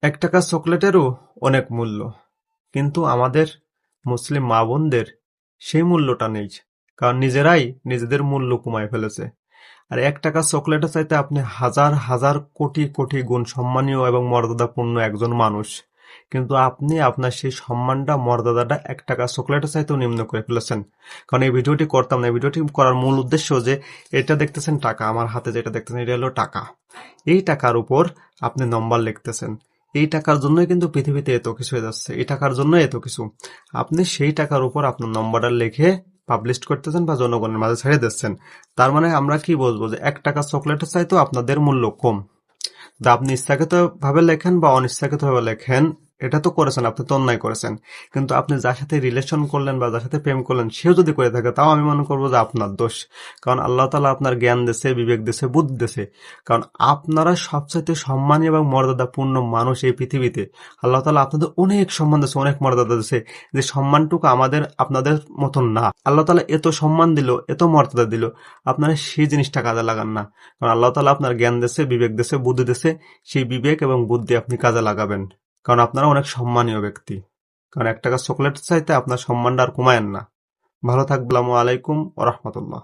৳১ চকলেটেরও অনেক মূল্য, কিন্তু আমাদের মুসলিম মা-বোনদের সেই মূল্যটা নেই, কারণ নিজেরাই নিজেদের মূল্য কমায় ফেলেছে। আর ৳১ চকলেটের চাইতে আপনি হাজার হাজার কোটি কোটি গুণ সম্মানীয় এবং মর্যাদাপূর্ণ একজন মানুষ, কিন্তু আপনি আপনার সেই সম্মানটা মর্যাদাটা ৳১ চকলেটের চাইতেও নিম্ন করে ফেলেছেন। কারণ এই ভিডিওটি করতাম না, এই ভিডিওটি করার মূল উদ্দেশ্য যে এটা দেখতেছেন টাকা, আমার হাতে যেটা দেখতেছেন এটা হলো টাকা। এই টাকার উপর আপনি নম্বর লিখতেছেন, এই টাকার জন্যই কিন্তু পৃথিবীতে এত কিছু হয়ে যাচ্ছে, এই টাকার জন্যই এত কিছু। আপনি সেই টাকার উপর আপনার নম্বরটা লিখে পাবলিশ করতেছেন বা জনগণের মাঝে ছেড়ে দিচ্ছেন। তার মানে আমরা কি বলবো যে ৳1 চকলেটের চাইতেও আপনাদের মূল্য কম। তা আপনি ইচ্ছাকৃত ভাবে লেখেন বা অনিচ্ছাকৃত ভাবে লেখেন, এটা তো করেছেন, আপনি তো অন্যায় করেছেন। কিন্তু আপনি যার সাথে রিলেশন করলেন বা যার সাথে প্রেম করলেন সেও যদি করে থাকে, তাও আমি মনে করবো যে আপনার দোষ। কারণ আল্লাহ তাআলা আপনার জ্ঞান দিয়েছে, বিবেক দিয়েছে, বুদ্ধি দিয়েছে। কারণ আপনারা সবচাইতে সম্মানী এবং মর্যাদাপূর্ণ মানুষ এই পৃথিবীতে। আল্লাহ তাআলা আপনাদের অনেক সম্মান দিয়েছে, অনেক মর্যাদা দিয়েছে, যে সম্মানটুকু আমাদের আপনাদের মতন না। আল্লাহ তাআলা এত সম্মান দিল, এত মর্যাদা দিল, আপনারা সেই জিনিসটা কাজে লাগান না। কারণ আল্লাহ তাআলা আপনার জ্ঞান দিয়েছে, বিবেক দিয়েছে, বুদ্ধি দিয়েছে, সেই বিবেক এবং বুদ্ধি আপনি কাজে লাগাবেন। কারণ আপনারা অনেক সম্মানীয় ব্যক্তি। কারণ ৳1 চকলেট চাইতে আপনার সম্মানটা আর কমায়েন না। ভালো থাকবেন। আসসালামু আলাইকুম ওয়া রাহমাতুল্লাহ।